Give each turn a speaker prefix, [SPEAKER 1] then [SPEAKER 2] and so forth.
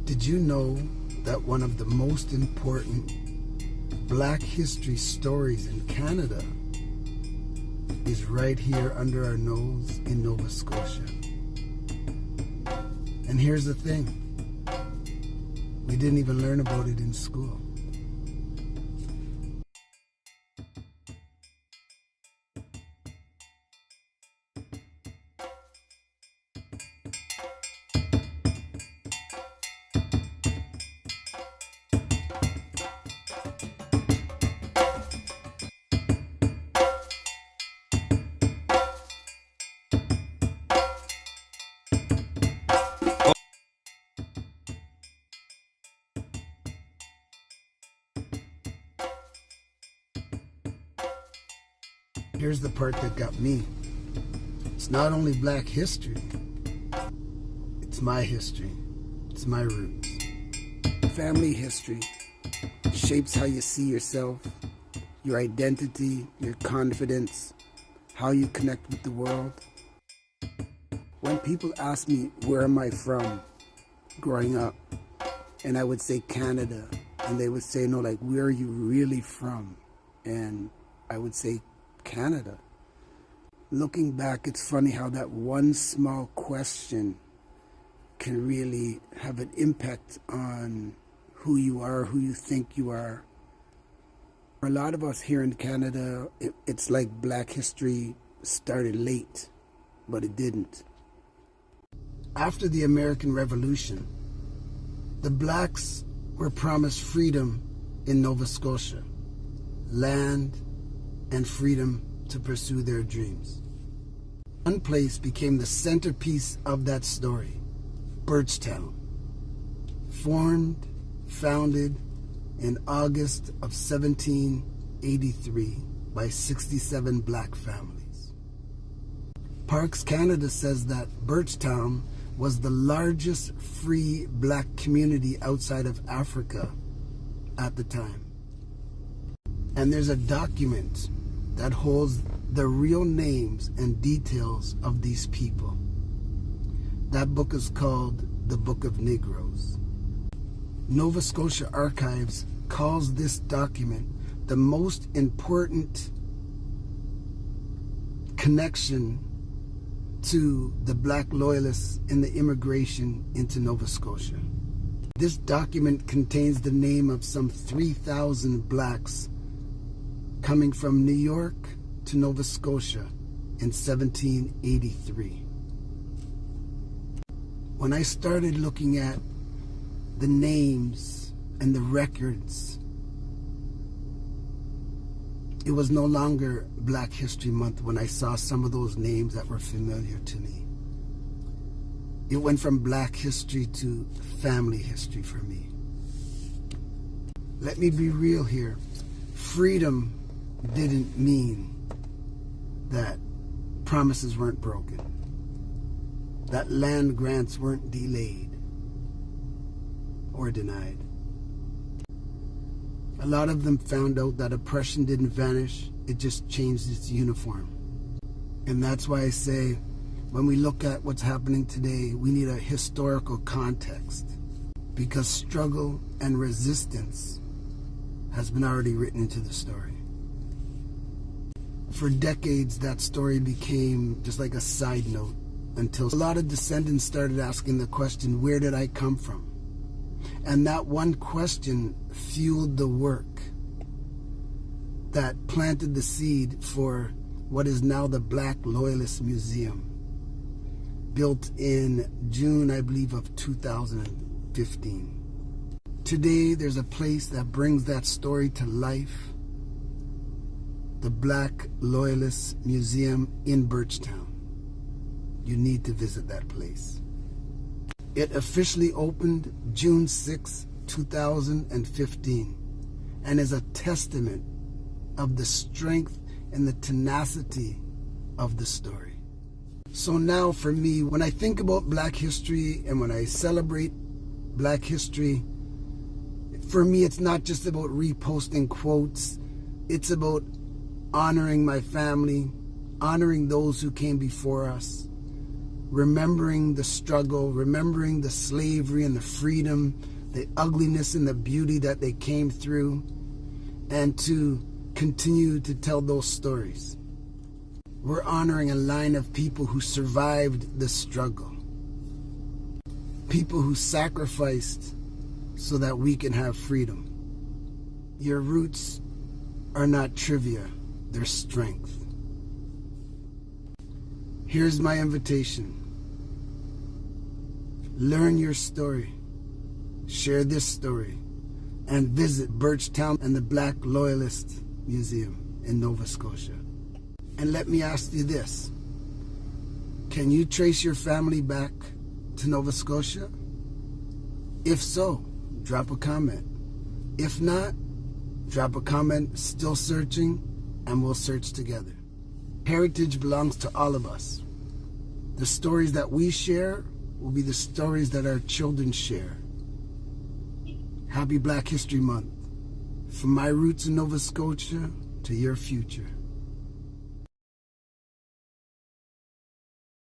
[SPEAKER 1] Did you know that one of the most important Black history stories in Canada is right here under our nose in Nova Scotia? And here's the thing, we didn't even learn about it in school. Here's the part that got me. It's not only Black history, it's my history. It's my roots. Family history shapes how you see yourself, your identity, your confidence, how you connect with the world. When people ask me, where am I from growing up? And I would say Canada. And they would say, no, like, where are you really from? And I would say Canada. Looking back, it's funny how that one small question can really have an impact on who you are, who you think you are. For a lot of us here in Canada, it's like Black history started late, but it didn't. After the American Revolution, the Blacks were promised freedom in Nova Scotia, land and freedom to pursue their dreams. One place became the centerpiece of that story, Birchtown, founded in August of 1783 by 67 Black families. Parks Canada says that Birchtown was the largest free Black community outside of Africa at the time. And there's a document that holds the real names and details of these people. That book is called The Book of Negroes. Nova Scotia Archives calls this document the most important connection to the Black Loyalists in the immigration into Nova Scotia. This document contains the name of some 3,000 Blacks coming from New York to Nova Scotia in 1783. When I started looking at the names and the records, it was no longer Black History Month when I saw some of those names that were familiar to me. It went from Black history to family history for me. Let me be real here. Freedom didn't mean that promises weren't broken, that land grants weren't delayed or denied. A lot of them found out that oppression didn't vanish, it just changed its uniform. And that's why I say, when we look at what's happening today, we need a historical context, because struggle and resistance has been already written into the story. For decades, that story became just like a side note until a lot of descendants started asking the question, where did I come from? And that one question fueled the work that planted the seed for what is now the Black Loyalist Museum, built in June, I believe, of 2015. Today, there's a place that brings that story to life, the Black Loyalist Museum in Birchtown. You need to visit that place. It officially opened June 6, 2015, and is a testament of the strength and the tenacity of the story. So now for me, when I think about Black history and when I celebrate Black history, for me, it's not just about reposting quotes. It's about honoring my family, honoring those who came before us, remembering the struggle, remembering the slavery and the freedom, the ugliness and the beauty that they came through, and to continue to tell those stories. We're honoring a line of people who survived the struggle, people who sacrificed so that we can have freedom. Your roots are not trivia, they're strength. Here's my invitation. Learn your story, share this story, and visit Birchtown and the Black Loyalist Museum in Nova Scotia. And let me ask you this. Can you trace your family back to Nova Scotia? If so, drop a comment. If not, drop a comment, still searching, and we'll search together. Heritage belongs to all of us. The stories that we share will be the stories that our children share. Happy Black History Month. From my roots in Nova Scotia to your future.